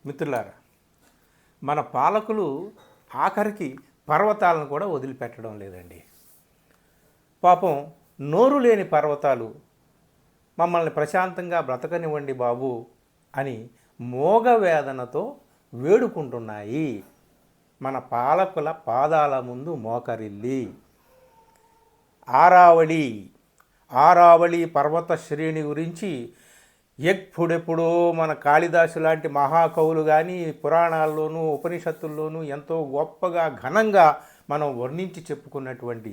మిత్రులారా, మన పాలకులు ఆఖరికి పర్వతాలను కూడా వదిలిపెట్టడం లేదండి. పాపం నోరు లేని పర్వతాలు మమ్మల్ని ప్రశాంతంగా బ్రతకనివ్వండి బాబు అని మోగవేదనతో వేడుకుంటున్నాయి. మన పాలకుల పాదాల ముందు మోకరిల్లి ఆరావళి పర్వత శ్రేణి గురించి ఎప్పుడెప్పుడో మన కాళిదాసు లాంటి మహాకవులు కానీ పురాణాల్లోనూ ఉపనిషత్తుల్లోనూ ఎంతో గొప్పగా ఘనంగా మనం వర్ణించి చెప్పుకున్నటువంటి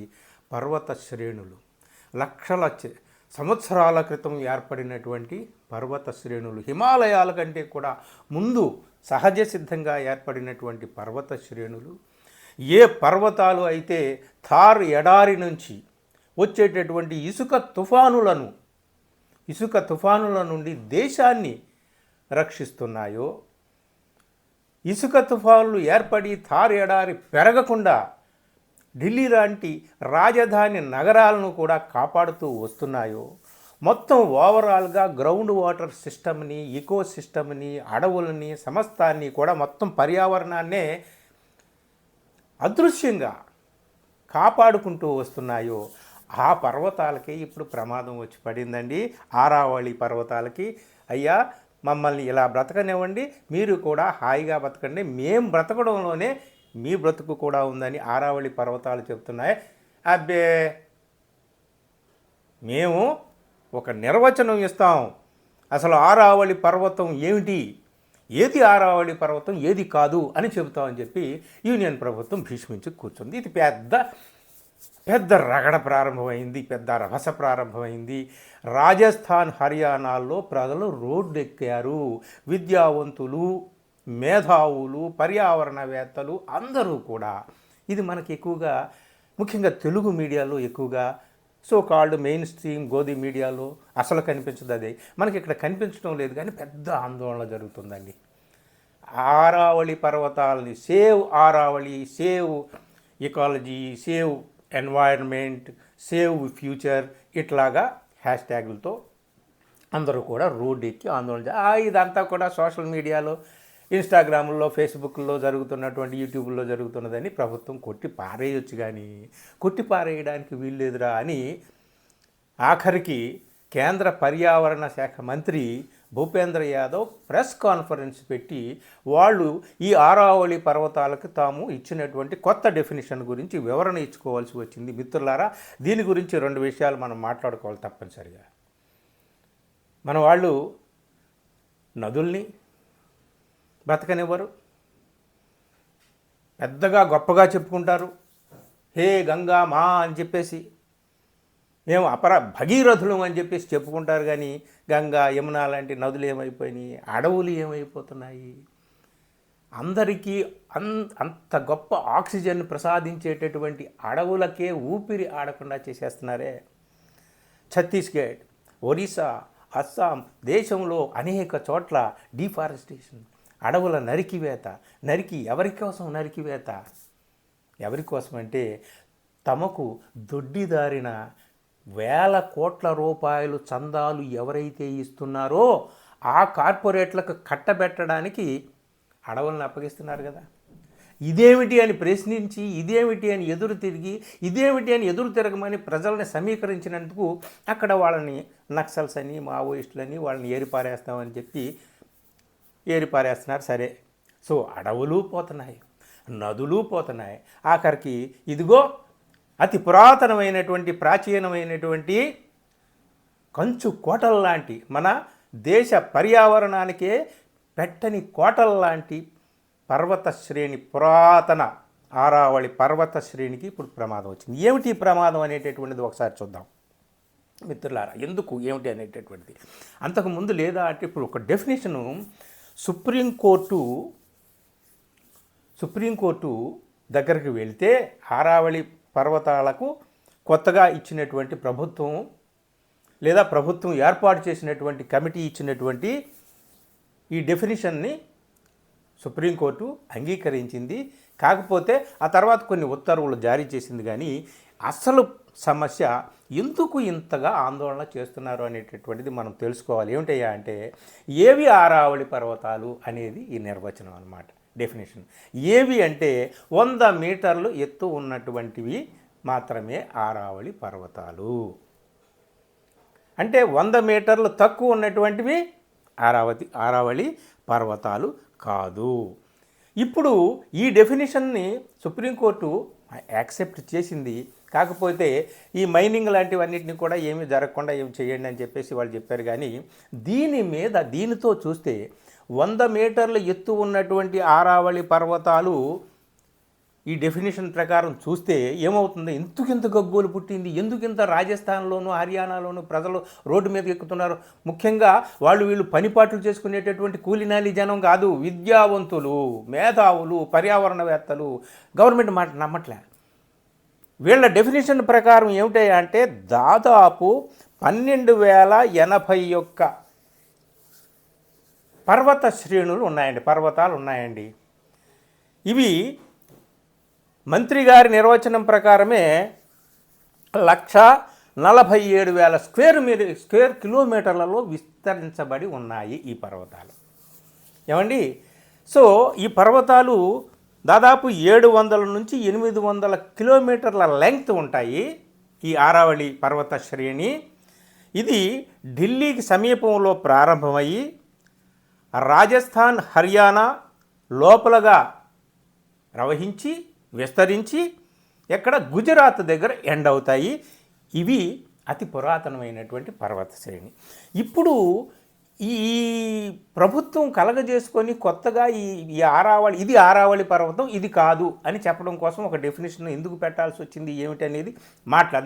పర్వత శ్రేణులు, లక్షల సంవత్సరాల క్రితం ఏర్పడినటువంటి పర్వత శ్రేణులు, హిమాలయాల కంటే కూడా ముందు సహజ సిద్ధంగా ఏర్పడినటువంటి పర్వత శ్రేణులు, ఏ పర్వతాలు అయితే థార్ ఎడారి నుంచి వచ్చేటటువంటి ఇసుక తుఫానుల నుండి దేశాన్ని రక్షిస్తున్నాయో, ఇసుక తుఫానులు ఏర్పడి థార్ ఎడారి పెరగకుండా ఢిల్లీ లాంటి రాజధాని నగరాలను కూడా కాపాడుతూ వస్తున్నాయో, మొత్తం ఓవరాల్గా గ్రౌండ్ వాటర్ సిస్టమ్ని, ఈకో సిస్టమ్ని, అడవులని, సమస్తాన్ని కూడా మొత్తం పర్యావరణాన్నే అదృశ్యంగా కాపాడుకుంటూ వస్తున్నాయో ఆ పర్వతాలకి ఇప్పుడు ప్రమాదం వచ్చి పడిందండి. ఆరావళి పర్వతాలకి, అయ్యా మమ్మల్ని ఇలా బ్రతకనివ్వండి, మీరు కూడా హాయిగా బ్రతకండి, మేం బ్రతకడంలోనే మీ బ్రతుకు కూడా ఉందని ఆరావళి పర్వతాలు చెప్తున్నాయి. అబ్బే, మేము ఒక నిర్వచనం ఇస్తాం, అసలు ఆరావళి పర్వతం ఏమిటి, ఏది ఆరావళి పర్వతం ఏది కాదు అని చెబుతామని చెప్పి యూనియన్ ప్రభుత్వం భీష్మించి కూర్చుంది. ఇది పెద్ద రగడ ప్రారంభమైంది, పెద్ద రభస ప్రారంభమైంది. రాజస్థాన్, హర్యానాల్లో ప్రజలు రోడ్డెక్కారు. విద్యావంతులు, మేధావులు, పర్యావరణవేత్తలు అందరూ కూడా. ఇది మనకి ఎక్కువగా, ముఖ్యంగా తెలుగు మీడియాలో ఎక్కువగా, సో కాల్డ్ మెయిన్ స్ట్రీమ్ గోధి మీడియాలో అసలు కనిపించదు. అదే మనకి ఇక్కడ కనిపించడం లేదు, కానీ పెద్ద ఆందోళన జరుగుతుందండి. ఆరావళి పర్వతాలని save Aravalli, save ecology, save environment, save future, ఇట్లాగా హ్యాష్ ట్యాగులతో అందరూ కూడా రోడ్డు ఎక్కి ఆందోళన. ఇదంతా కూడా సోషల్ మీడియాలో, ఇన్స్టాగ్రామ్లో, ఫేస్బుక్లో జరుగుతున్నటువంటి, యూట్యూబ్లో జరుగుతున్నదని ప్రభుత్వం కొట్టి పారేయొచ్చు, కానీ కొట్టి పారేయడానికి వీల్లేదురా అని ఆఖరికి కేంద్ర పర్యావరణ శాఖ మంత్రి భూపేంద్ర యాదవ్ ప్రెస్ కాన్ఫరెన్స్ పెట్టి వాళ్ళు ఈ ఆరావళి పర్వతాలకు తాము ఇచ్చినటువంటి కొత్త డెఫినేషన్ గురించి వివరణ ఇచ్చుకోవాల్సి వచ్చింది. మిత్రులారా, దీని గురించి 2 విషయాలు మనం మాట్లాడుకోవాలి తప్పనిసరిగా. మన వాళ్ళు నదుల్ని బ్రతకనివ్వరు, పెద్దగా గొప్పగా చెప్పుకుంటారు, హే గంగా మా అని చెప్పేసి, మేము భగీరథులం అని చెప్పేసి చెప్పుకుంటారు. కానీ గంగా, యమున లాంటి నదులు ఏమైపోయినాయి, అడవులు ఏమైపోతున్నాయి, అందరికీ అంత గొప్ప ఆక్సిజన్ ప్రసాదించేటటువంటి అడవులకే ఊపిరి ఆడకుండా చేసేస్తున్నారే. ఛత్తీస్గఢ్, ఒరిస్సా, అస్సాం దేశంలో అనేక చోట్ల డిఫారెస్టేషన్, అడవుల నరికివేత. ఎవరి కోసం అంటే తమకు దొడ్డిదారిన వేల కోట్ల రూపాయలు చందాలు ఎవరైతే ఇస్తున్నారో ఆ కార్పొరేట్లకు కట్టబెట్టడానికి అడవులను అప్పగిస్తున్నారు కదా. ఇదేమిటి అని ప్రశ్నించి, ఇదేమిటి అని ఎదురు తిరగమని ప్రజల్ని సమీకరించినందుకు అక్కడ వాళ్ళని నక్సల్స్ అని, మావోయిస్టులని వాళ్ళని ఏరిపారేస్తామని చెప్పి ఏరిపారేస్తున్నారు. సరే, సో అడవులు పోతున్నాయి, నదులు పోతున్నాయి, ఆఖరికి ఇదిగో అతి పురాతనమైనటువంటి, ప్రాచీనమైనటువంటి కంచు కోటల్లాంటి, మన దేశ పర్యావరణానికే పెట్టని కోటల్లాంటి పర్వత శ్రేణి, పురాతన ఆరావళి పర్వత శ్రేణికి ఇప్పుడు ప్రమాదం వచ్చింది. ఏమిటి ప్రమాదం అనేటటువంటిది ఒకసారి చూద్దాం మిత్రులారా. ఎందుకు ఏమిటి అనేటటువంటిది అంతకుముందు లేదా అంటే ఇప్పుడు ఒక డెఫినేషను సుప్రీంకోర్టు దగ్గరికి వెళ్తే ఆరావళి పర్వతాలకు కొత్తగా ఇచ్చినటువంటి ప్రభుత్వం లేదా ప్రభుత్వం ఏర్పాటు చేసినటువంటి కమిటీ ఇచ్చినటువంటి ఈ డెఫినిషన్ని సుప్రీంకోర్టు అంగీకరించింది. కాకపోతే ఆ తర్వాత కొన్ని ఉత్తర్వులు జారీ చేసింది. కానీ అసలు సమస్య ఎందుకు ఇంతగా ఆందోళన చేస్తున్నారు అనేటటువంటిది మనం తెలుసుకోవాలి. ఏమిటయ్యా అంటే ఏవి ఆరావళి పర్వతాలు అనేది ఈ నిర్వచనం అన్నమాట, డెఫినేషన్. ఏవి అంటే 100 మీటర్లు ఎత్తు ఉన్నటువంటివి మాత్రమే ఆరావళి పర్వతాలు. అంటే 100 మీటర్లు తక్కువ ఉన్నటువంటివి ఆరావళి పర్వతాలు కాదు. ఇప్పుడు ఈ డెఫినేషన్ని సుప్రీంకోర్టు యాక్సెప్ట్ చేసింది. కాకపోతే ఈ మైనింగ్ లాంటివన్నిటిని కూడా ఏమీ జరగకుండా ఏమి చేయండి అని చెప్పేసి వాళ్ళు చెప్పారు. కానీ దీనితో చూస్తే 100 మీటర్ల ఎత్తు ఉన్నటువంటి ఆరావళి పర్వతాలు ఈ డెఫినేషన్ ప్రకారం చూస్తే ఏమవుతుంది? ఎందుకింత గగ్గోలు పుట్టింది? ఎందుకింత రాజస్థాన్లోను హర్యానాలోను ప్రజలు రోడ్డు మీద ఎక్కుతున్నారు? ముఖ్యంగా వీళ్ళు పనిపాట్లు చేసుకునేటటువంటి కూలినాలి జనం కాదు, విద్యావంతులు, మేధావులు, పర్యావరణవేత్తలు. గవర్నమెంట్ మాట నమ్మట్లే. వీళ్ళ డెఫినేషన్ ప్రకారం ఏమిటంటే దాదాపు 12,081 పర్వత శ్రేణులు ఉన్నాయండి, పర్వతాలు ఉన్నాయండి. ఇవి మంత్రి గారి నిర్వచనం ప్రకారమే 1,47,000 స్క్వేర్ కిలోమీటర్లలో విస్తరించబడి ఉన్నాయి ఈ పర్వతాలు. ఏమండి? సో ఈ పర్వతాలు దాదాపు 700 నుంచి 800 కిలోమీటర్ల లెంగ్త్ ఉంటాయి ఈ ఆరావళి పర్వత శ్రేణి. ఇది ఢిల్లీకి సమీపంలో ప్రారంభమయ్యి రాజస్థాన్, హర్యానా లోపలగా ప్రవహించి విస్తరించి ఎక్కడ గుజరాత్ దగ్గర ఎండ్ అవుతాయి. ఇవి అతి పురాతనమైనటువంటి పర్వత శ్రేణి. ఇప్పుడు ఈ ప్రభుత్వం కలగజేసుకొని కొత్తగా ఈ ఆరావళి పర్వతం ఇది కాదు అని చెప్పడం కోసం ఒక డెఫినేషన్ ఎందుకు పెట్టాల్సి వచ్చింది ఏమిటనేది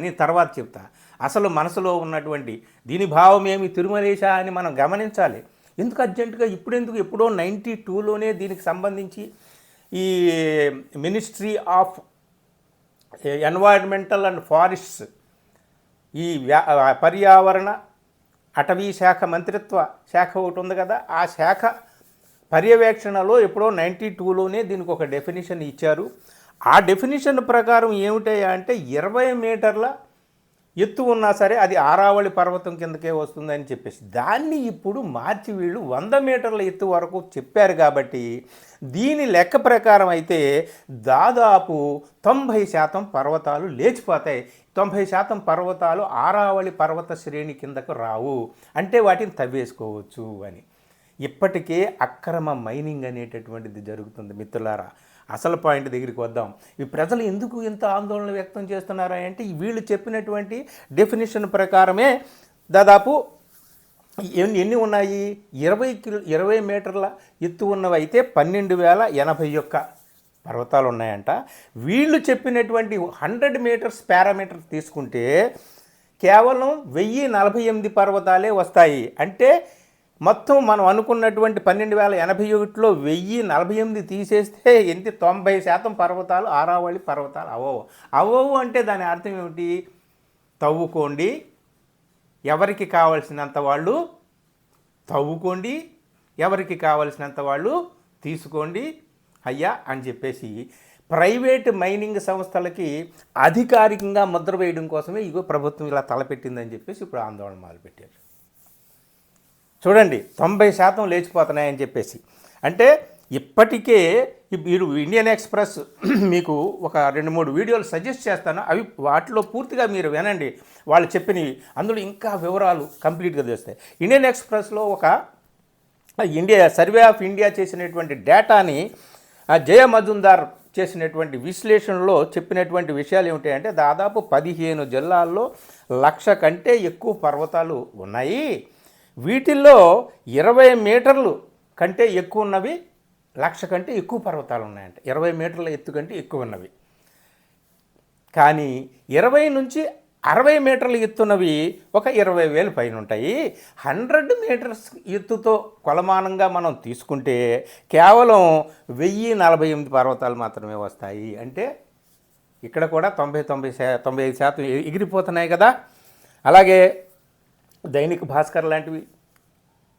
నేను తర్వాత చెప్తా. అసలు మనసులో ఉన్నటువంటి దీని భావం ఏమి తిరుమలేశ అని మనం గమనించాలి. ఎందుకు అర్జెంటుగా ఎప్పుడో 92లోనే దీనికి సంబంధించి ఈ ministry of environmental and forests, ఈ పర్యావరణ అటవీ శాఖ మంత్రిత్వ శాఖ ఒకటి ఉంది కదా, ఆ శాఖ పర్యవేక్షణలో ఎప్పుడో 92లోనే దీనికి ఒక డెఫినేషన్ ఇచ్చారు. ఆ డెఫినేషన్ ప్రకారం ఏమిటంటే 20 మీటర్ల ఎత్తు ఉన్నా సరే అది ఆరావళి పర్వతం కిందకే వస్తుందని చెప్పేసి దాన్ని ఇప్పుడు మార్చి వీళ్ళు 100 మీటర్ల ఎత్తు వరకు చెప్పారు. కాబట్టి దీని లెక్క ప్రకారం అయితే దాదాపు 90% పర్వతాలు లేచిపోతాయి. 90% పర్వతాలు ఆరావళి పర్వత శ్రేణి కిందకు రావు. అంటే వాటిని తవ్వేసుకోవచ్చు అని. ఇప్పటికే అక్రమ మైనింగ్ అనేటటువంటిది జరుగుతుంది. మిత్రులారా, అసలు పాయింట్ దగ్గరికి వద్దాం. ఈ ప్రజలు ఎందుకు ఇంత ఆందోళన వ్యక్తం చేస్తున్నారా అంటే వీళ్ళు చెప్పినటువంటి డెఫినేషన్ ప్రకారమే దాదాపు ఎన్ని ఉన్నాయి? 20 మీటర్ల ఎత్తు ఉన్నవి అయితే 12,081 పర్వతాలు ఉన్నాయంట. వీళ్ళు చెప్పినటువంటి 100 మీటర్స్ పారామీటర్ తీసుకుంటే కేవలం 1048 పర్వతాలే వస్తాయి. అంటే మొత్తం మనం అనుకున్నటువంటి 12,081లో 1048 తీసేస్తే 90% పర్వతాలు ఆరావళి పర్వతాలు అవ్వవు. అంటే దాని అర్థం ఏమిటి? తవ్వుకోండి, ఎవరికి కావలసినంత వాళ్ళు తవ్వుకోండి, ఎవరికి కావలసినంత వాళ్ళు తీసుకోండి అయ్యా అని చెప్పేసి ప్రైవేట్ మైనింగ్ సంస్థలకి అధికారికంగా ముద్ర వేయడం కోసమే ప్రభుత్వం ఇలా తలపెట్టిందని చెప్పేసి ఇప్పుడు ఆందోళన మొదలుపెట్టారు. చూడండి, 90% లేచిపోతున్నాయని చెప్పేసి. అంటే ఇప్పటికే మీరు ఇండియన్ ఎక్స్ప్రెస్ మీకు ఒక 2-3 వీడియోలు సజెస్ట్ చేస్తాను, అవి వాటిలో పూర్తిగా మీరు వినండి వాళ్ళు చెప్పినవి. అందులో ఇంకా వివరాలు కంప్లీట్గా తెస్తాయి. ఇండియన్ ఎక్స్ప్రెస్లో ఒక సర్వే ఆఫ్ ఇండియా చేసినటువంటి డేటాని జయ మజుందార్ చేసినటువంటి విశ్లేషణలో చెప్పినటువంటి విషయాలు ఏమిటంటే దాదాపు 15 జిల్లాల్లో 1,00,000 కంటే ఎక్కువ పర్వతాలు ఉన్నాయి. వీటిల్లో 20 మీటర్లు కంటే ఎక్కువ ఉన్నవి 1,00,000 కంటే ఎక్కువ పర్వతాలు ఉన్నాయంట. 20 మీటర్ల ఎత్తు కంటే ఎక్కువ ఉన్నవి. కానీ 20 నుంచి 60 మీటర్ల ఎత్తున్నవి ఒక 20,000 పైన ఉంటాయి. 100 మీటర్స్ ఎత్తుతో కొలమానంగా మనం తీసుకుంటే కేవలం 1,048 పర్వతాలు మాత్రమే వస్తాయి. అంటే ఇక్కడ కూడా 95% ఎగిరిపోతున్నాయి కదా. అలాగే దైనిక్ భాస్కర్ లాంటివి,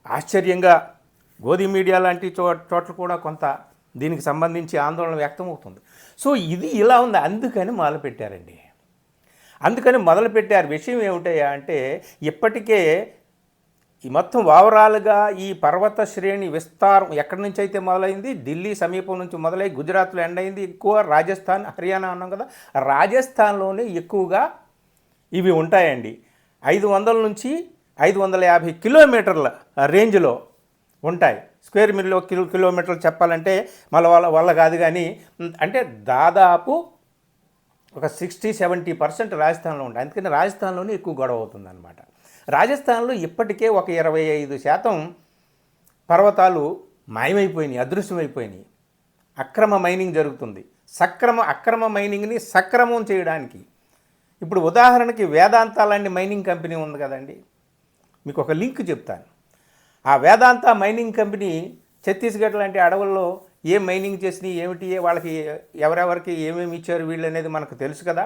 ఆశ్చర్యంగా గోధి మీడియా లాంటి చోట్ల కూడా కొంత దీనికి సంబంధించి ఆందోళన వ్యక్తమవుతుంది. సో ఇది ఇలా ఉంది, అందుకని మొదలుపెట్టారండి. అందుకని మొదలుపెట్టారు. విషయం ఏమిటయ్యా అంటే ఇప్పటికే ఈ మొత్తం ఓవరాల్గా ఈ పర్వత శ్రేణి విస్తారం ఎక్కడి నుంచి అయితే మొదలైంది, ఢిల్లీ సమీపం నుంచి మొదలై గుజరాత్లో ఎండ్ అయింది, ఎక్కువ రాజస్థాన్, హర్యానా అన్నాం కదా, రాజస్థాన్లోనే ఎక్కువగా ఇవి ఉంటాయండి. 500 నుంచి 550 కిలోమీటర్ల రేంజ్లో ఉంటాయి. స్క్వేర్ మీల్లో కిలోమీటర్లు చెప్పాలంటే మన వల్ల కాదు, కానీ అంటే దాదాపు ఒక 60-70% రాజస్థాన్లో ఉంటాయి. అందుకని రాజస్థాన్లోనే ఎక్కువ గొడవ అవుతుందన్నమాట. రాజస్థాన్లో ఇప్పటికే ఒక 25% పర్వతాలు మాయమైపోయినాయి, అదృశ్యమైపోయినాయి. అక్రమ మైనింగ్ జరుగుతుంది. అక్రమ మైనింగ్ని సక్రమం చేయడానికి ఇప్పుడు ఉదాహరణకి వేదాంత లాంటి మైనింగ్ కంపెనీ ఉంది కదండి. మీకు ఒక లింక్ చెప్తాను. ఆ వేదాంత మైనింగ్ కంపెనీ ఛత్తీస్గఢ్ లాంటి అడవుల్లో ఏ మైనింగ్ చేసినాయి, ఏమిటి, వాళ్ళకి ఎవరెవరికి ఏమేమి ఇచ్చారు వీళ్ళు అనేది మనకు తెలుసు కదా.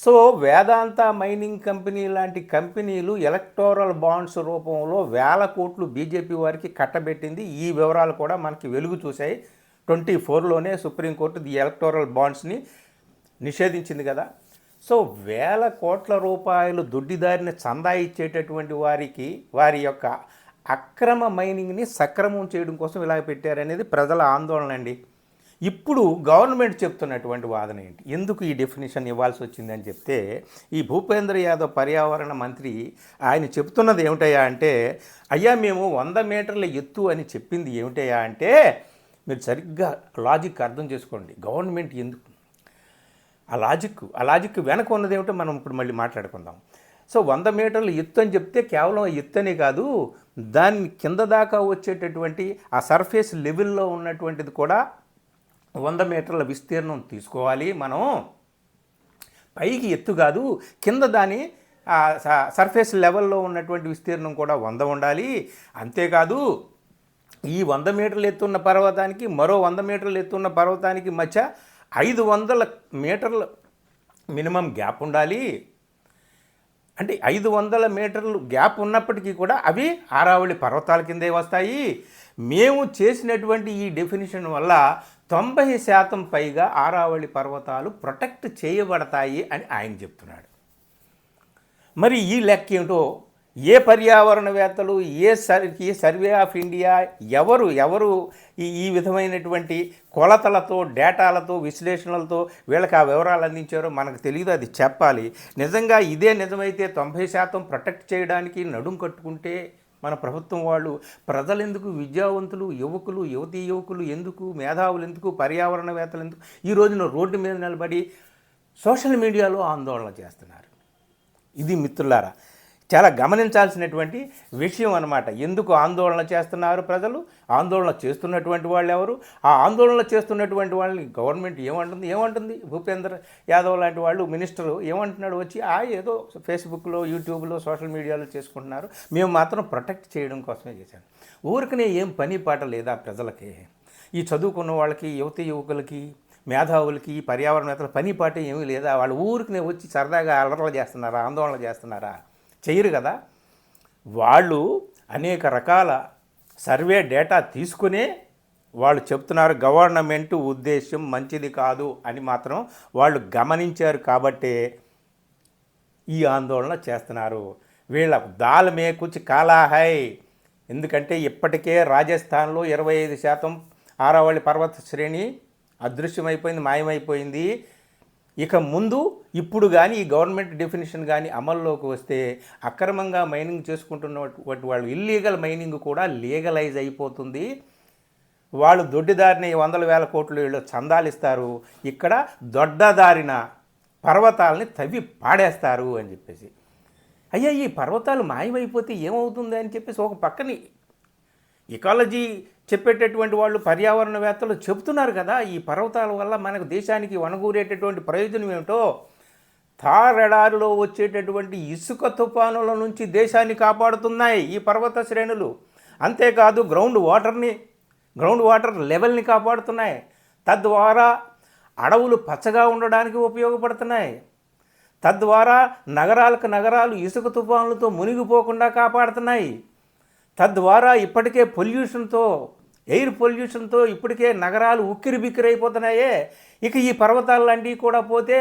సో వేదాంత మైనింగ్ కంపెనీ లాంటి కంపెనీలు ఎలక్టోరల్ బాండ్స్ రూపంలో వేల కోట్లు బీజేపీ వారికి కట్టబెట్టింది. ఈ వివరాలు కూడా మనకి వెలుగు చూశాయి. 24లోనే సుప్రీంకోర్టు ఈ ఎలక్టోరల్ బాండ్స్ని నిషేధించింది కదా. సో వేల కోట్ల రూపాయలు దొడ్డిదారిని చందా ఇచ్చేటటువంటి వారికి వారి యొక్క అక్రమ మైనింగ్ని సక్రమం చేయడం కోసం ఇలా పెట్టారనేది ప్రజల ఆందోళన అండి. ఇప్పుడు గవర్నమెంట్ చెప్తున్నటువంటి వాదన ఏంటి, ఎందుకు ఈ డెఫినేషన్ ఇవ్వాల్సి వచ్చిందని చెప్తే, ఈ భూపేంద్ర యాదవ్ పర్యావరణ మంత్రి ఆయన చెప్తున్నది ఏమిటయ్యా అంటే, అయ్యా మేము 100 మీటర్ల ఎత్తు అని చెప్పింది ఏమిటయ్యా అంటే, మీరు సరిగ్గా లాజిక్ అర్థం చేసుకోండి. గవర్నమెంట్ ఎందుకు ఆ లాజిక్ వెనక ఉన్నది ఏమిటో మనం ఇప్పుడు మళ్ళీ మాట్లాడుకుందాం. సో 100 మీటర్ల ఎత్తు అని చెప్తే కేవలం ఎత్తనే కాదు, దాని కింద దాకా వచ్చేటటువంటి ఆ సర్ఫేస్ లెవెల్లో ఉన్నటువంటిది కూడా 100 మీటర్ల విస్తీర్ణం తీసుకోవాలి మనం. పైకి ఎత్తు కాదు, కింద దాని సర్ఫేస్ లెవెల్లో ఉన్నటువంటి విస్తీర్ణం కూడా 100 ఉండాలి. అంతేకాదు ఈ 100 మీటర్లు ఎత్తున్న పర్వతానికి మరో 100 మీటర్లు ఎత్తున్న పర్వతానికి మధ్య 500 మీటర్ల మినిమం గ్యాప్ ఉండాలి. అంటే 500 మీటర్లు గ్యాప్ ఉన్నప్పటికీ కూడా అవి ఆరావళి పర్వతాల కిందే వస్తాయి. మేము చేసినటువంటి ఈ డెఫినిషన్ వల్ల 90% పైగా ఆరావళి పర్వతాలు ప్రొటెక్ట్ చేయబడతాయి అని ఆయన చెప్తున్నాడు. మరి ఈ లెక్క ఏమిటో ఏ పర్యావరణవేత్తలు, ఏ సర్వే ఆఫ్ ఇండియా ఎవరు ఈ విధమైనటువంటి కొలతలతో, డేటాలతో, విశ్లేషణలతో వీళ్ళకి ఆ వివరాలు అందించారో మనకు తెలియదు. అది చెప్పాలి. నిజంగా ఇదే నిజమైతే 90% ప్రొటెక్ట్ చేయడానికి నడుం కట్టుకుంటే మన ప్రభుత్వం వాళ్ళు ప్రజలెందుకు, విద్యావంతులు, యువతీ యువకులు ఎందుకు, మేధావులు ఎందుకు, పర్యావరణవేత్తలు ఎందుకు ఈ రోజున రోడ్డు మీద నిలబడి సోషల్ మీడియాలో ఆందోళన చేస్తున్నారు? ఇది మిత్రులారా చాలా గమనించాల్సినటువంటి విషయం అన్నమాట. ఎందుకు ఆందోళన చేస్తున్నారు ప్రజలు, ఆందోళన చేస్తున్నటువంటి వాళ్ళు ఎవరు, ఆ ఆందోళన చేస్తున్నటువంటి వాళ్ళని గవర్నమెంట్ ఏమంటుంది భూపేంద్ర యాదవ్ లాంటి వాళ్ళు మినిస్టరు ఏమంటున్నాడు వచ్చి, ఏదో ఫేస్బుక్లో, యూట్యూబ్లో, సోషల్ మీడియాలో చేసుకుంటున్నారు, మేము మాత్రం ప్రొటెక్ట్ చేయడం కోసమే చేశాను. ఊరికనే ఏం పని పాట లేదా ప్రజలకి? ఈ చదువుకున్న వాళ్ళకి, యువతీ యువకులకి, మేధావులకి, పర్యావరణవేత్తల పని పాట ఏమీ లేదా? వాళ్ళు ఊరికనే వచ్చి సరదాగా అలర్లు చేస్తున్నారా, ఆందోళన చేస్తున్నారా? చేయరు కదా. వాళ్ళు అనేక రకాల సర్వే డేటా తీసుకునే వాళ్ళు చెప్తున్నారు గవర్నమెంట్ ఉద్దేశం మంచిది కాదు అని మాత్రం వాళ్ళు గమనించారు కాబట్టే ఈ ఆందోళన చేస్తున్నారు. వీళ్ళ దాల్ మే కుచ్ కాలా హై. ఎందుకంటే ఇప్పటికే రాజస్థాన్లో 25% ఆరావళి పర్వత శ్రేణి అదృశ్యమైపోయింది, మాయమైపోయింది. ఇక ముందు ఇప్పుడు కానీ ఈ గవర్నమెంట్ డెఫినేషన్ కానీ అమల్లోకి వస్తే అక్రమంగా మైనింగ్ చేసుకుంటున్నటువంటి వాళ్ళు ఇల్లీగల్ మైనింగ్ కూడా లీగలైజ్ అయిపోతుంది. వాళ్ళు దొడ్డిదారిన 100,000 కోట్లు వీళ్ళు చందాలు ఇస్తారు, ఇక్కడ దొడ్డదారిన పర్వతాలని తవ్వి పాడేస్తారు అని చెప్పేసి. అయ్యా ఈ పర్వతాలు మాయమైపోతే ఏమవుతుంది అని చెప్పేసి ఒక పక్కని ఇకాలజీ చెప్పేటటువంటి వాళ్ళు, పర్యావరణవేత్తలు చెబుతున్నారు కదా, ఈ పర్వతాల వల్ల మనకు దేశానికి వనగూరేటటువంటి ప్రయోజనం ఏమిటో. థార్ ఎడారిలో వచ్చేటటువంటి ఇసుక తుఫానుల నుంచి దేశాన్ని కాపాడుతున్నాయి ఈ పర్వత శ్రేణులు. అంతేకాదు గ్రౌండ్ వాటర్ లెవెల్ని కాపాడుతున్నాయి. తద్వారా అడవులు పచ్చగా ఉండడానికి ఉపయోగపడుతున్నాయి. తద్వారా నగరాలు ఇసుక తుఫానులతో మునిగిపోకుండా కాపాడుతున్నాయి. తద్వారా ఇప్పటికే పొల్యూషన్తో ఎయిర్ పొల్యూషన్తో ఇప్పటికే నగరాలు ఉక్కిరి బిక్కిరి అయిపోతున్నాయే. ఇక ఈ పర్వతాలన్నీ కూడా పోతే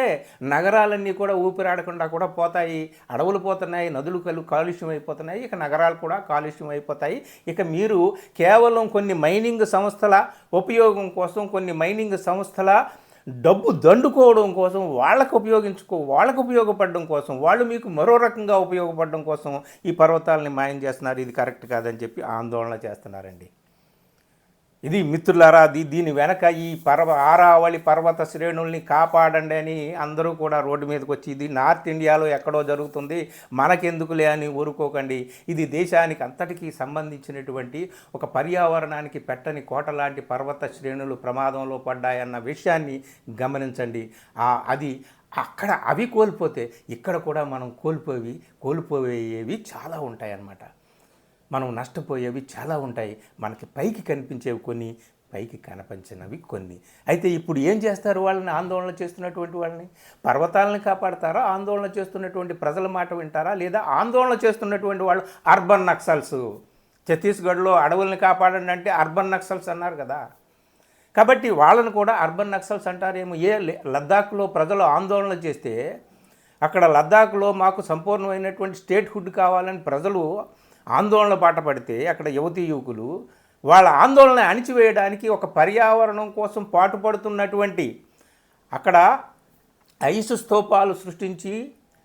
నగరాలన్నీ కూడా ఊపిరాడకుండా కూడా పోతాయి. అడవులు పోతున్నాయి, నదులు కాలుష్యం అయిపోతున్నాయి, ఇక నగరాలు కూడా కాలుష్యం అయిపోతాయి. ఇక మీరు కేవలం కొన్ని మైనింగ్ సంస్థల ఉపయోగం కోసం, కొన్ని మైనింగ్ సంస్థల డబ్బు దండుకోవడం కోసం, వాళ్ళకు ఉపయోగపడడం కోసం, వాళ్ళు మీకు మరో రకంగా ఉపయోగపడడం కోసం ఈ పర్వతాలని మాయం చేస్తున్నారు. ఇది కరెక్ట్ కాదని చెప్పి ఆందోళన చేస్తున్నారండి. ఇది మిత్రులారా, దీని వెనక ఈ ఆరావళి పర్వత శ్రేణుల్ని కాపాడండి అని అందరూ కూడా రోడ్డు మీదకి వచ్చి, ఇది నార్త్ ఇండియాలో ఎక్కడో జరుగుతుంది, మనకెందుకులే అని ఊరుకోకండి. ఇది దేశానికి అంతటికీ సంబంధించినటువంటి ఒక పర్యావరణానికి పెట్టని కోట లాంటి పర్వత శ్రేణులు ప్రమాదంలో పడ్డాయన్న విషయాన్ని గమనించండి. అది అక్కడ అవి కోల్పోతే ఇక్కడ కూడా మనం కోల్పోయేవి చాలా ఉంటాయన్నమాట. మనం నష్టపోయేవి చాలా ఉంటాయి. మనకి పైకి కనిపించేవి కొన్ని, పైకి కనిపించినవి కొన్ని. అయితే ఇప్పుడు ఏం చేస్తారు? వాళ్ళని ఆందోళన చేస్తున్నటువంటి వాళ్ళని, పర్వతాలను కాపాడతారా? ఆందోళన చేస్తున్నటువంటి ప్రజల మాట వింటారా? లేదా ఆందోళన చేస్తున్నటువంటి వాళ్ళు అర్బన్ నక్సల్స్, ఛత్తీస్గఢ్లో అడవుల్ని కాపాడండి అంటే అర్బన్ నక్సల్స్ అన్నారు కదా. కాబట్టి వాళ్ళను కూడా అర్బన్ నక్సల్స్ అంటారేమో. లద్దాఖ్లో ప్రజలు ఆందోళన చేస్తే, అక్కడ లద్దాఖ్లో మాకు సంపూర్ణమైనటువంటి స్టేట్ హుడ్ కావాలని ప్రజలు ఆందోళన బాట పడితే, అక్కడ యువతీ యువకులు వాళ్ళ ఆందోళన అణిచివేయడానికి ఒక పర్యావరణం కోసం పాటుపడుతున్నటువంటి, అక్కడ ఐసు స్తూపాలు సృష్టించి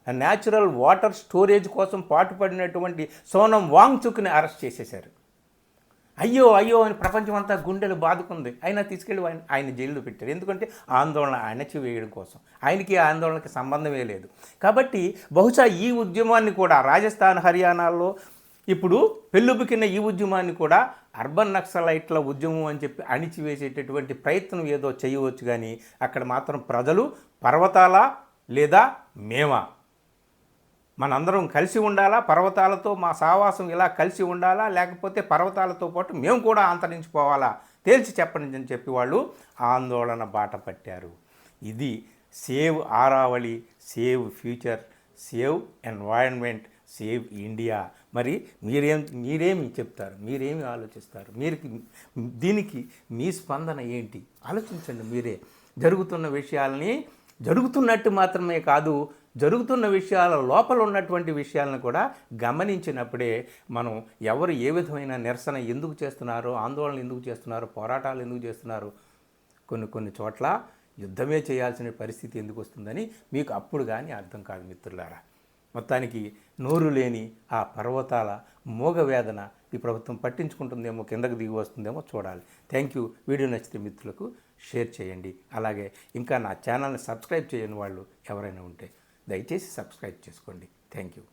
న్యాచురల్ వాటర్ స్టోరేజ్ కోసం పాటుపడినటువంటి సోనం వాంగ్చుక్ని అరెస్ట్ చేసేశారు. అయ్యో అని ప్రపంచం అంతా గుండెలు బాదుకుంది. అయినా తీసుకెళ్ళి ఆయన జైల్లో పెట్టారు. ఎందుకంటే ఆందోళన అణచివేయడం కోసం. ఆయనకి ఆందోళనకి సంబంధమే లేదు. కాబట్టి బహుశా ఈ ఉద్యమాన్ని కూడా రాజస్థాన్, హర్యానాలో ఇప్పుడు పెళ్ళుబికిన ఈ ఉద్యమాన్ని కూడా అర్బన్ నక్సలైట్ల ఉద్యమం అని చెప్పి అణిచివేసేటటువంటి ప్రయత్నం ఏదో చేయవచ్చు. కానీ అక్కడ మాత్రం ప్రజలు పర్వతాల లేదా మేమా, మనందరం కలిసి ఉండాలా, పర్వతాలతో మా సావాసం ఇలా కలిసి ఉండాలా, లేకపోతే పర్వతాలతో పాటు మేము కూడా అంతరించిపోవాలా, తేల్చి చెప్పండి అని చెప్పి వాళ్ళు ఆందోళన బాట పట్టారు. ఇది save Aravalli, save future, save environment, save India. మరి మీరేమి చెప్తారు? మీరేమి ఆలోచిస్తారు? దీనికి మీ స్పందన ఏంటి? ఆలోచించండి మీరే. జరుగుతున్న విషయాల్ని జరుగుతున్నట్టు మాత్రమే కాదు, జరుగుతున్న విషయాల లోపల ఉన్నటువంటి విషయాలను కూడా గమనించినప్పుడే మనం ఎవరు ఏ విధమైన నిరసన ఎందుకు చేస్తున్నారో, ఆందోళన ఎందుకు చేస్తున్నారో, పోరాటాలు ఎందుకు చేస్తున్నారో, కొన్ని చోట్ల యుద్ధమే చేయాల్సిన పరిస్థితి ఎందుకు వస్తుందని మీకు అప్పుడు కానీ అర్థం కాదు మిత్రులారా. మొత్తానికి నోరు లేని ఆ పర్వతాల మోగవేదన ఈ ప్రభుత్వం పట్టించుకుంటుందేమో, కిందకు దిగి వస్తుందేమో చూడాలి. Thank you. వీడియో నచ్చితే మిత్రులకు షేర్ చేయండి. అలాగే ఇంకా నా ఛానల్ని సబ్స్క్రైబ్ చేయని వాళ్ళు ఎవరైనా ఉంటే దయచేసి సబ్స్క్రైబ్ చేసుకోండి. Thank you.